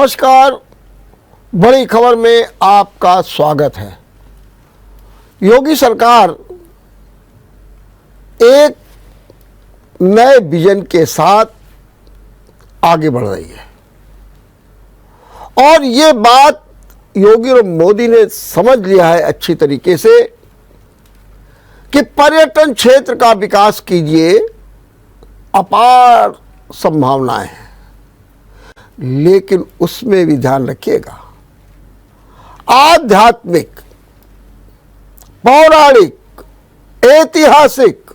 नमस्कार, बड़ी खबर में आपका स्वागत है। योगी सरकार एक नए विजन के साथ आगे बढ़ रही है और ये बात योगी और मोदी ने समझ लिया है अच्छी तरीके से कि पर्यटन क्षेत्र का विकास कीजिए, अपार संभावनाएं हैं, लेकिन उसमें भी ध्यान रखिएगा आध्यात्मिक, पौराणिक, ऐतिहासिक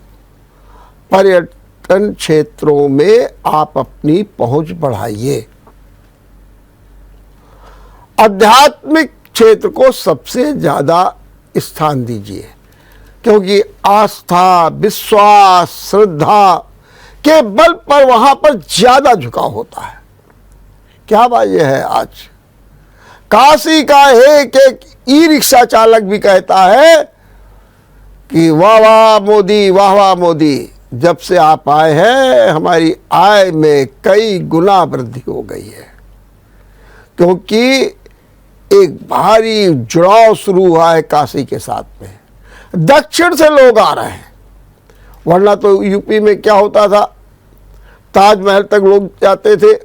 पर्यटन क्षेत्रों में आप अपनी पहुंच बढ़ाइए। आध्यात्मिक क्षेत्र को सबसे ज्यादा स्थान दीजिए, क्योंकि आस्था, विश्वास, श्रद्धा के बल पर वहां पर ज्यादा झुकाव होता है। क्या बात यह है, आज काशी का एक ई रिक्शा चालक भी कहता है कि वाह वाह मोदी, वाह वाह मोदी, जब से आप आए हैं हमारी आय में कई गुना वृद्धि हो गई है, क्योंकि एक भारी जुड़ाव शुरू हुआ है काशी के साथ में। दक्षिण से लोग आ रहे हैं, वरना तो यूपी में क्या होता था, ताजमहल तक लोग जाते थे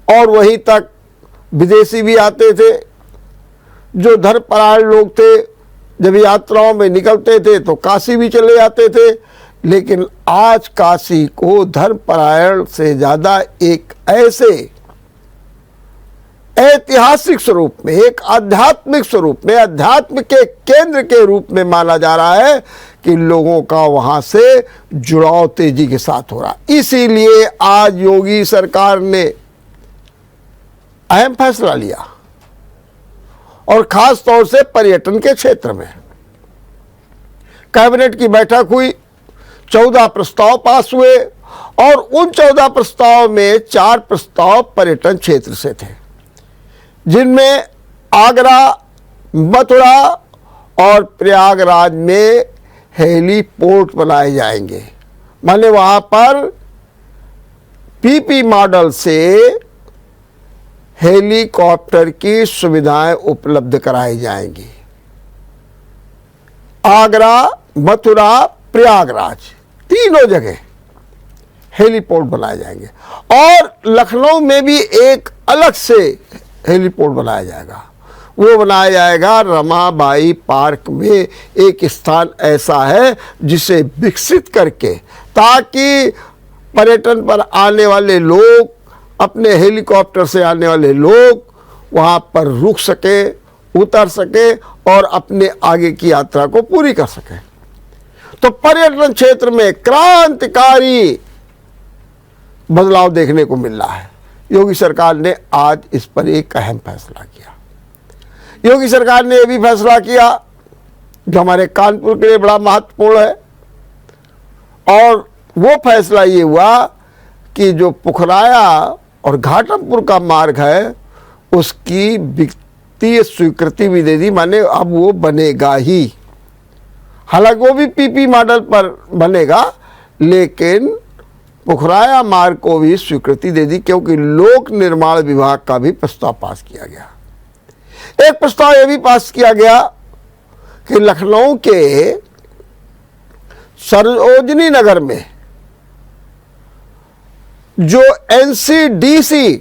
और वहीं तक विदेशी भी आते थे। जो धर्मपरायण लोग थे, जब यात्राओं में निकलते थे तो काशी भी चले जाते थे, लेकिन आज काशी को धर्मपरायण से ज़्यादा एक ऐसे ऐतिहासिक स्वरूप में, एक आध्यात्मिक स्वरूप में, अध्यात्म के केंद्र के रूप में माना जा रहा है कि लोगों का वहां से जुड़ाव तेजी के साथ हो रहा। इसीलिए आज योगी सरकार ने अहम फैसला लिया और खास तौर से पर्यटन के क्षेत्र में कैबिनेट की बैठक हुई, 14 प्रस्ताव पास हुए और उन 14 प्रस्ताव में 4 प्रस्ताव पर्यटन क्षेत्र से थे, जिनमें आगरा, मथुरा और प्रयागराज में हेलीपोर्ट बनाए जाएंगे। माने वहां पर पीपी मॉडल से हेलीकॉप्टर की सुविधाएं उपलब्ध कराई जाएंगी। आगरा, मथुरा, प्रयागराज तीनों जगह हेलीपोर्ट बनाए जाएंगे और लखनऊ में भी एक अलग से हेलीपोर्ट बनाया जाएगा। वो बनाया जाएगा रमाबाई पार्क में। एक स्थान ऐसा है जिसे विकसित करके, ताकि पर्यटन पर आने वाले लोग, अपने हेलीकॉप्टर से आने वाले लोग वहाँ पर रुक सके, उतर सके और अपने आगे की यात्रा को पूरी कर सके। तो पर्यटन क्षेत्र में क्रांतिकारी बदलाव देखने को मिल रहा है। योगी सरकार ने आज इस पर एक अहम फैसला किया। योगी सरकार ने यह भी फैसला किया जो हमारे कानपुर के लिए बड़ा महत्वपूर्ण है, और वो फैसला ये हुआ कि जो पुखराया और घाटमपुर का मार्ग है उसकी वित्तीय स्वीकृति भी दे दी। माने अब वो बनेगा ही, हालांकि वो भी पीपी मॉडल पर बनेगा, लेकिन पुखराया मार्ग को भी स्वीकृति दे दी, क्योंकि लोक निर्माण विभाग का भी प्रस्ताव पास किया गया। एक प्रस्ताव यह भी पास किया गया कि लखनऊ के सरोजनी नगर में जो एनसीडीसी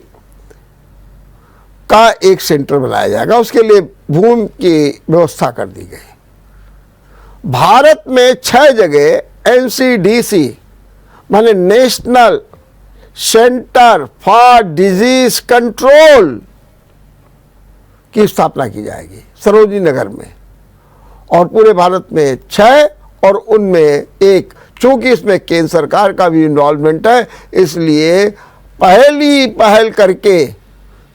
का एक सेंटर बनाया जाएगा, उसके लिए भूमि की व्यवस्था कर दी गई। भारत में 6 जगह एनसीडीसी माने national centre for disease control की स्थापना की जाएगी सरोजनी नगर में, और पूरे भारत में 6 और उनमें एक, चूंकि इसमें केंद्र सरकार का भी इन्वॉल्वमेंट है, इसलिए पहली पहल करके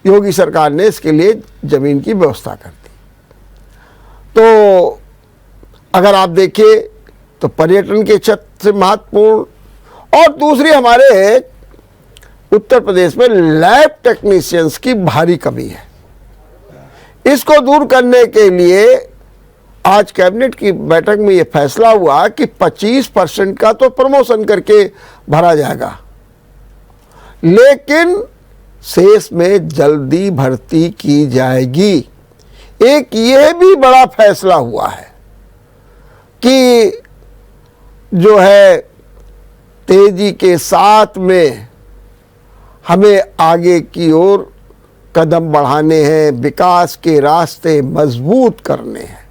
योगी सरकार ने इसके लिए जमीन की व्यवस्था कर दी। तो अगर आप देखिए तो पर्यटन के क्षेत्र से महत्वपूर्ण, और दूसरी हमारे उत्तर प्रदेश में लैब टेक्नीशियंस की भारी कमी है। इसको दूर करने के लिए आज कैबिनेट की बैठक में यह फैसला हुआ कि 25% का तो प्रमोशन करके भरा जाएगा, लेकिन शेष में जल्दी भर्ती की जाएगी। एक यह भी बड़ा फैसला हुआ है कि जो है तेजी के साथ में हमें आगे की ओर कदम बढ़ाने हैं, विकास के रास्ते मजबूत करने हैं।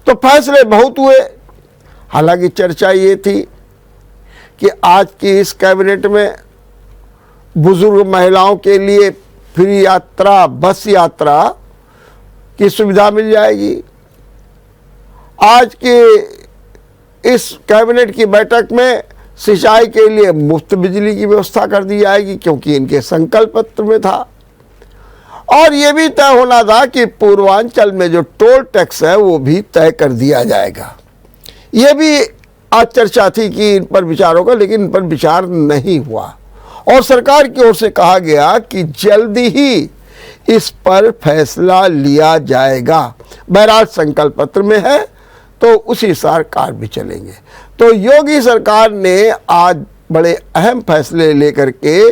तो फैसले बहुत हुए। हालांकि चर्चा ये थी कि आज की इस कैबिनेट में बुजुर्ग महिलाओं के लिए फ्री यात्रा, बस यात्रा की सुविधा मिल जाएगी। आज की इस कैबिनेट की बैठक में सिंचाई के लिए मुफ्त बिजली की व्यवस्था कर दी जाएगी, क्योंकि इनके संकल्प पत्र में था। और ये भी तय होना था कि पूर्वांचल में जो टोल टैक्स है वो भी तय कर दिया जाएगा। ये भी आज चर्चा थी कि इन पर विचार होगा, लेकिन इन पर विचार नहीं हुआ और सरकार की ओर से कहा गया कि जल्दी ही इस पर फैसला लिया जाएगा। बहरहाल संकल्प पत्र में है तो उसी अनुसार कार्य भी चलेंगे। तो योगी सरकार ने आज बड़े अहम फैसले लेकर के,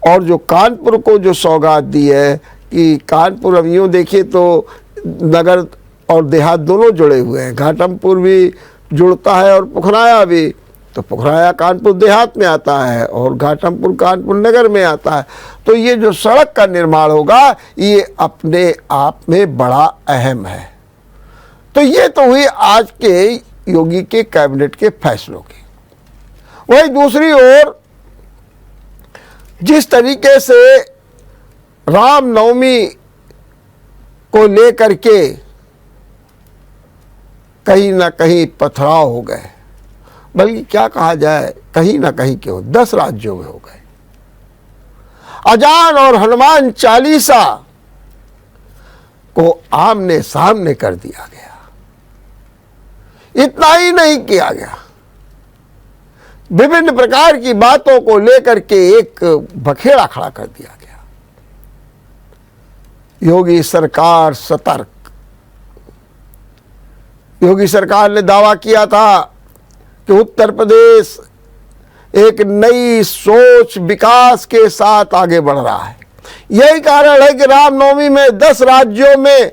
और जो कानपुर को जो सौगात दी है कि कानपुर, अब यूँ देखिए तो नगर और देहात दोनों जुड़े हुए हैं। घाटमपुर भी जुड़ता है और पुखराया भी, तो पुखराया कानपुर देहात में आता है और घाटमपुर कानपुर नगर में आता है। तो ये जो सड़क का निर्माण होगा ये अपने आप में बड़ा अहम है। तो ये तो हुई आज के योगी के कैबिनेट के फैसलों की। वही दूसरी ओर जिस तरीके से रामनवमी को लेकर के कहीं ना कहीं पथराव हो गए, बल्कि क्या कहा जाए, कहीं ना कहीं क्यों 10 राज्यों में हो गए। अजान और हनुमान चालीसा को आमने सामने कर दिया गया। इतना ही नहीं किया गया, विभिन्न प्रकार की बातों को लेकर के एक बखेड़ा खड़ा कर दिया गया। योगी सरकार सतर्क। योगी सरकार ने दावा किया था कि उत्तर प्रदेश एक नई सोच, विकास के साथ आगे बढ़ रहा है। यही कारण है कि रामनवमी में 10 राज्यों में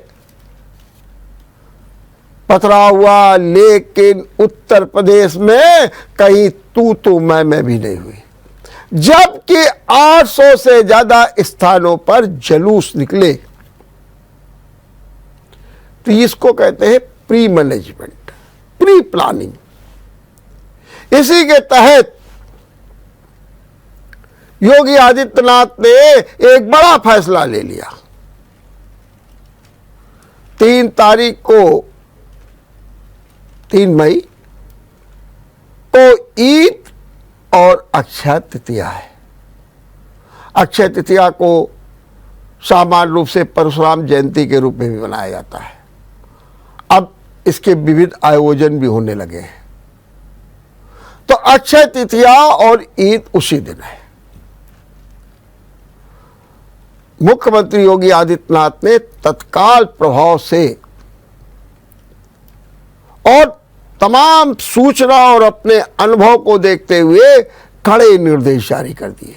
पथराव हुआ, लेकिन उत्तर प्रदेश में कहीं तू मैं भी नहीं हुई, जबकि 800 से ज्यादा स्थानों पर जुलूस निकले। तो इसको कहते हैं प्री मैनेजमेंट, प्री प्लानिंग। इसी के तहत योगी आदित्यनाथ ने एक बड़ा फैसला ले लिया। 3 मई को ईद और अक्षय तृतीया है। अक्षय तृतीया को सामान्य रूप से परशुराम जयंती के रूप में भी मनाया जाता है। अब इसके विविध आयोजन भी होने लगे हैं। तो अक्षय तृतीया और ईद उसी दिन है। मुख्यमंत्री योगी आदित्यनाथ ने तत्काल प्रभाव से और तमाम सूचना और अपने अनुभव को देखते हुए कड़े निर्देश जारी कर दिए।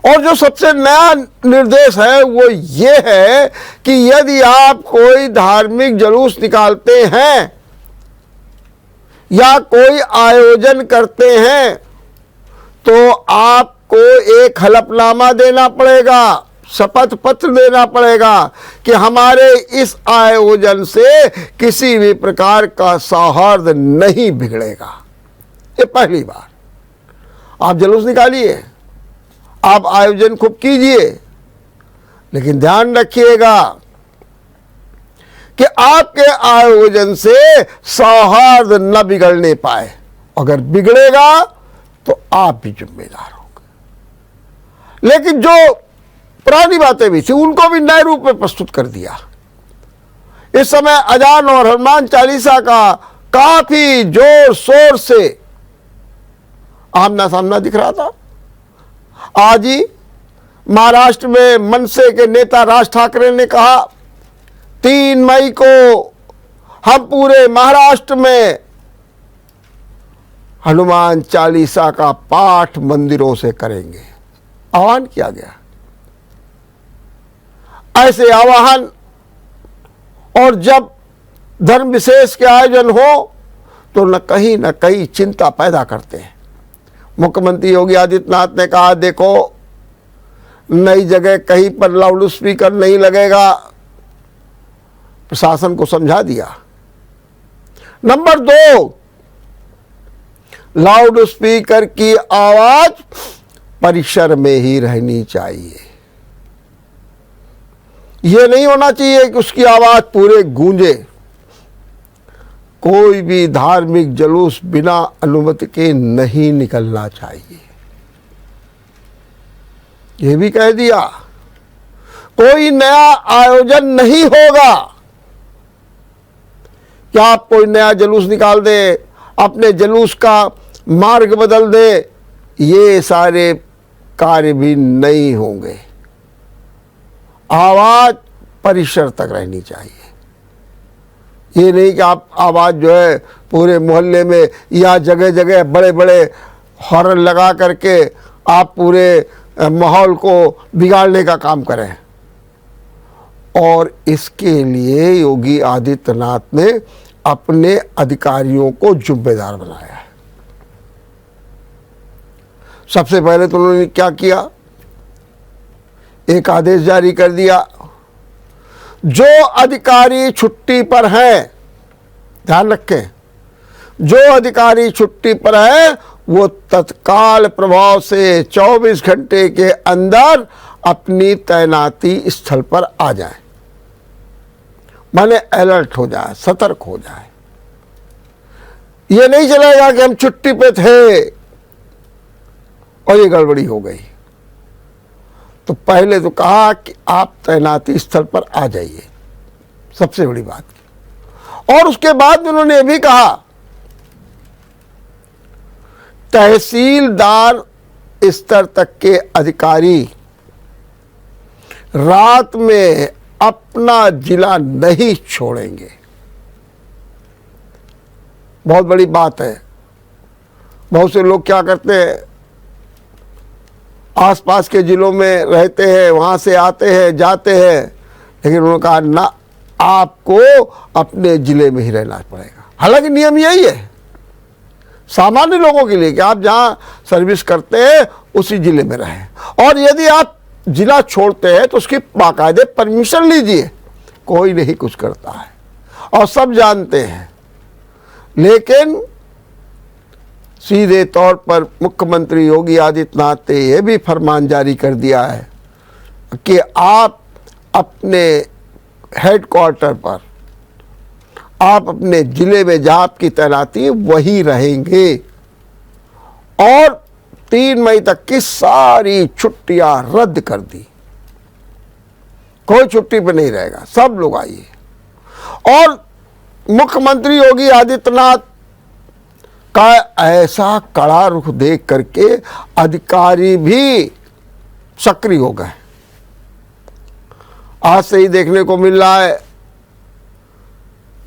और जो सबसे नया निर्देश है वो ये है कि यदि आप कोई धार्मिक जुलूस निकालते हैं या कोई आयोजन करते हैं तो आपको एक हलफनामा देना पड़ेगा, शपथ पत्र देना पड़ेगा कि हमारे इस आयोजन से किसी भी प्रकार का सौहार्द नहीं बिगड़ेगा। ये पहली बार। आप जुलूस निकालिए, आप आयोजन खूब कीजिए, लेकिन ध्यान रखिएगा कि आपके आयोजन से सौहार्द न बिगड़ने पाए। अगर बिगड़ेगा तो आप भी जिम्मेदार होंगे। लेकिन जो पुरानी बातें भी थी उनको भी नए रूप में प्रस्तुत कर दिया। इस समय अजान और हनुमान चालीसा का काफी जोर शोर से आमना सामना दिख रहा था। आज ही महाराष्ट्र में मनसे के नेता राज ठाकरे ने कहा 3 मई को हम पूरे महाराष्ट्र में हनुमान चालीसा का पाठ मंदिरों से करेंगे। आह्वान किया गया। ऐसे आह्वान और जब धर्म विशेष के आयोजन हो तो न कहीं चिंता पैदा करते हैं। मुख्यमंत्री योगी आदित्यनाथ ने कहा, देखो नई जगह कहीं पर लाउड स्पीकर नहीं लगेगा, प्रशासन को समझा दिया। नंबर 2, लाउड स्पीकर की आवाज परिसर में ही रहनी चाहिए। यह नहीं होना चाहिए कि उसकी आवाज पूरे गूंजे। कोई भी धार्मिक जुलूस बिना अनुमति के नहीं निकलना चाहिए, यह भी कह दिया। कोई नया आयोजन नहीं होगा कि आप कोई नया जुलूस निकाल दे, अपने जुलूस का मार्ग बदल दे, ये सारे कार्य भी नहीं होंगे। आवाज परिसर तक रहनी चाहिए। ये नहीं कि आप आवाज जो है पूरे मोहल्ले में या जगह जगह बड़े बड़े हॉर्न लगा करके आप पूरे माहौल को बिगाड़ने का काम करें। और इसके लिए योगी आदित्यनाथ ने अपने अधिकारियों को जिम्मेदार बनाया है। सबसे पहले तो उन्होंने क्या किया, एक आदेश जारी कर दिया, जो अधिकारी छुट्टी पर हैं, ध्यान रखें, जो अधिकारी छुट्टी पर है वो तत्काल प्रभाव से 24 घंटे के अंदर अपनी तैनाती स्थल पर आ जाए, माने अलर्ट हो जाए, सतर्क हो जाए। ये नहीं चलेगा कि हम छुट्टी पे थे और ये गड़बड़ी हो गई। तो पहले तो कहा कि आप तैनाती स्थल पर आ जाइए, सबसे बड़ी बात की। और उसके बाद उन्होंने ये भी कहा, तहसीलदार स्तर तक के अधिकारी रात में अपना जिला नहीं छोड़ेंगे। बहुत बड़ी बात है। बहुत से लोग क्या करते हैं, आसपास के जिलों में रहते हैं, वहाँ से आते हैं जाते हैं, लेकिन उन्होंने कहा ना, आपको अपने ज़िले में ही रहना पड़ेगा। हालांकि नियम यही है सामान्य लोगों के लिए कि आप जहाँ सर्विस करते हैं उसी ज़िले में रहें, और यदि आप ज़िला छोड़ते हैं तो उसकी बाकायदे परमिशन लीजिए। कोई नहीं कुछ करता है और सब जानते हैं। लेकिन सीधे तौर पर मुख्यमंत्री योगी आदित्यनाथ ने यह भी फरमान जारी कर दिया है कि आप अपने हेडक्वार्टर पर, आप अपने ज़िले में जहाँ आपकी तैनाती वहीं रहेंगे, और 3 मई तक की सारी छुट्टियां रद्द कर दी। कोई छुट्टी पे नहीं रहेगा, सब लोग आइए। और मुख्यमंत्री योगी आदित्यनाथ का ऐसा कड़ा रुख देख करके अधिकारी भी सक्रिय हो गए। आज से ही देखने को मिल रहा है,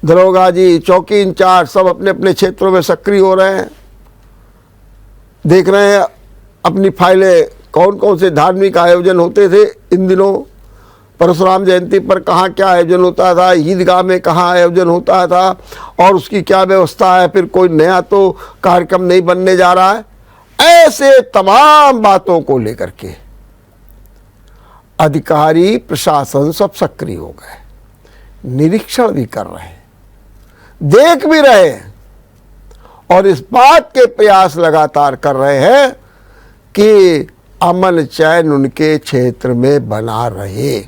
दरोगा जी, चौकी इंचार्ज सब अपने अपने क्षेत्रों में सक्रिय हो रहे हैं। देख रहे हैं अपनी फाइलें, कौन कौन से धार्मिक आयोजन होते थे इन दिनों, परशुराम जयंती पर कहाँ क्या आयोजन होता था, ईदगाह में कहाँ आयोजन होता था और उसकी क्या व्यवस्था है, फिर कोई नया तो कार्यक्रम नहीं बनने जा रहा है। ऐसे तमाम बातों को लेकर के अधिकारी प्रशासन सब सक्रिय हो गए, निरीक्षण भी कर रहे हैं, देख भी रहे हैं, और इस बात के प्रयास लगातार कर रहे हैं कि अमन चैन उनके क्षेत्र में बना रहे,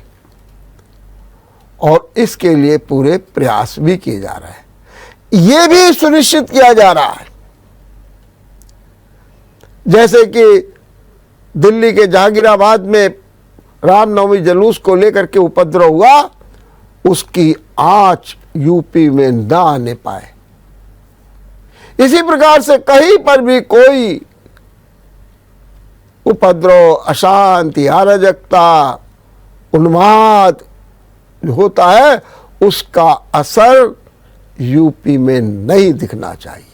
और इसके लिए पूरे प्रयास भी किए जा रहे हैं। ये भी सुनिश्चित किया जा रहा है, जैसे कि दिल्ली के जहांगीराबाद में रामनवमी जुलूस को लेकर के उपद्रव हुआ, उसकी आंच यूपी में न आने पाए। इसी प्रकार से कहीं पर भी कोई उपद्रव, अशांति, अराजकता, उन्माद होता है, उसका असर यूपी में नहीं दिखना चाहिए,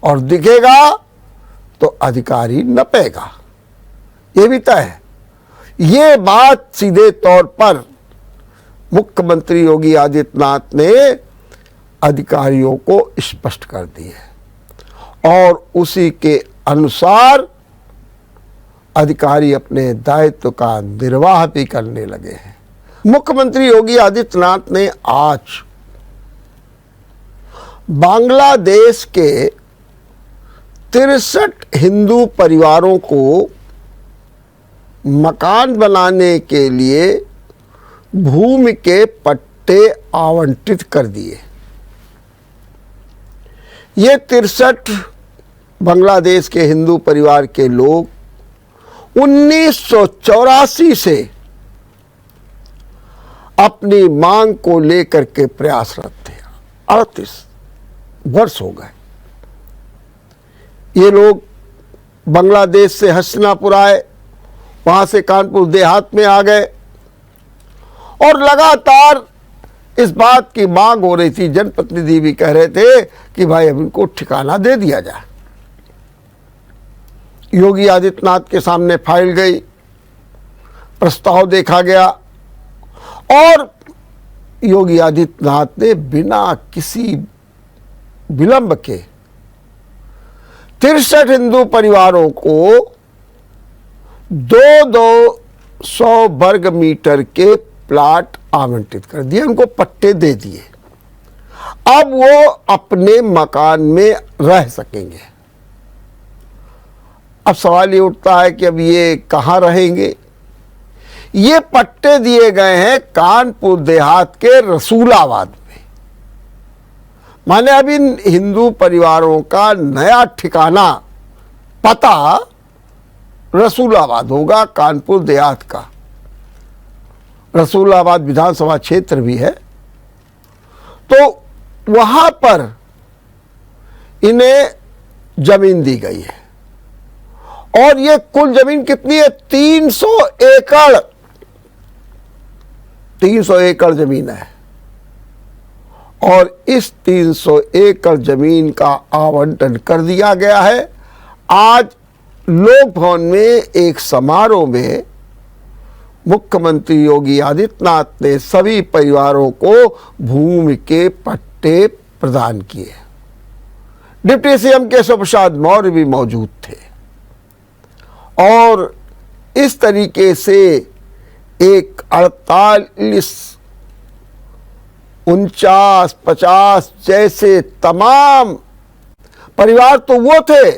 और दिखेगा तो अधिकारी नपेगा। ये भी तय है। ये बात सीधे तौर पर मुख्यमंत्री योगी आदित्यनाथ ने अधिकारियों को स्पष्ट कर दी है और उसी के अनुसार अधिकारी अपने दायित्व का निर्वाह भी करने लगे हैं। मुख्यमंत्री योगी आदित्यनाथ ने आज बांग्लादेश के 63 हिंदू परिवारों को मकान बनाने के लिए भूमि के पट्टे आवंटित कर दिए। ये 63 बांग्लादेश के हिंदू परिवार के लोग 1984 से अपनी मांग को लेकर के प्रयासरत थे। 38 वर्ष हो गए। ये लोग बांग्लादेश से हस्तिनापुर आए, वहां से कानपुर देहात में आ गए और लगातार इस बात की मांग हो रही थी। जनप्रतिनिधि भी कह रहे थे कि भाई अब इनको ठिकाना दे दिया जाए। योगी आदित्यनाथ के सामने फाइल गई, प्रस्ताव देखा गया और योगी आदित्यनाथ ने बिना किसी विलंब के 63 हिंदू परिवारों को 200 वर्ग मीटर के प्लाट आवंटित कर दिए, उनको पट्टे दे दिए। अब वो अपने मकान में रह सकेंगे। अब सवाल ये उठता है कि अब ये कहाँ रहेंगे। ये पट्टे दिए गए हैं कानपुर देहात के रसूलाबाद में। माने अब इन हिंदू परिवारों का नया ठिकाना, पता रसूलाबाद होगा, कानपुर देहात का। रसूलाबाद विधानसभा क्षेत्र भी है, तो वहां पर इन्हें जमीन दी गई है और ये कुल जमीन कितनी है? 300 एकड़। 300 एकड़ जमीन है और इस 300 एकड़ जमीन का आवंटन कर दिया गया है। आज लोक भवन में एक समारोह में मुख्यमंत्री योगी आदित्यनाथ ने सभी परिवारों को भूमि के पट्टे प्रदान किए। डिप्टी सीएम केशव प्रसाद मौर्य भी मौजूद थे और इस तरीके से एक 48, 49, 50 जैसे तमाम परिवार तो वो थे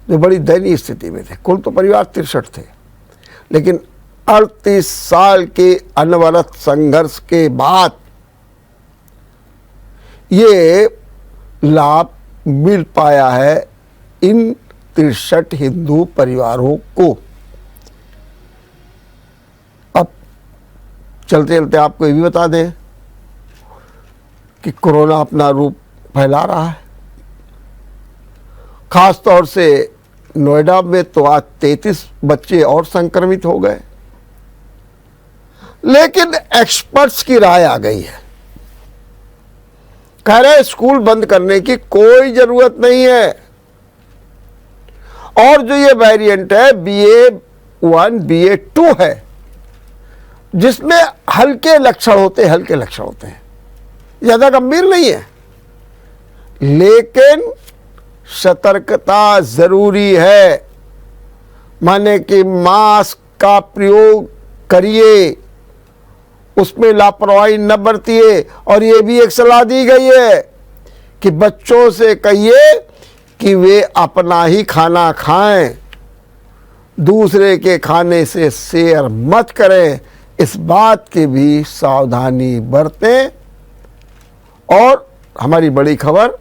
जो बड़ी दयनीय स्थिति में थे। कुल तो परिवार 63 थे, लेकिन 38 साल के अनवरत संघर्ष के बाद ये लाभ मिल पाया है इन 63 हिंदू परिवारों को। अब चलते चलते आपको ये भी बता दें कि कोरोना अपना रूप फैला रहा है। खास तौर से नोएडा में तो आज 33 बच्चे और संक्रमित हो गए, लेकिन एक्सपर्ट्स की राय आ गई है। कह रहे स्कूल बंद करने की कोई जरूरत नहीं है और जो ये वेरिएंट है BA.1 BA.2 है, जिसमें हल्के लक्षण होते हैं, ज्यादा गंभीर नहीं है, लेकिन सतर्कता जरूरी है। माने कि मास्क का प्रयोग करिए, उसमें लापरवाही न बरतिए और ये भी एक सलाह दी गई है कि बच्चों से कहिए कि वे अपना ही खाना खाएं, दूसरे के खाने से शेयर मत करें। इस बात की भी सावधानी बरतें और हमारी बड़ी खबर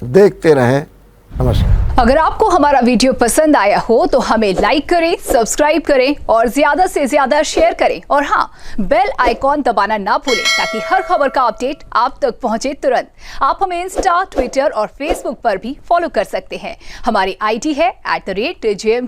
देखते रहें। नमस्कार। अगर आपको हमारा वीडियो पसंद आया हो तो हमें लाइक करें, सब्सक्राइब करें और ज्यादा से ज्यादा शेयर करें और हाँ, बेल आइकॉन दबाना ना भूलें ताकि हर खबर का अपडेट आप तक पहुंचे तुरंत। आप हमें इंस्टा, ट्विटर और फेसबुक पर भी फॉलो कर सकते हैं। हमारी आईडी है @JMT।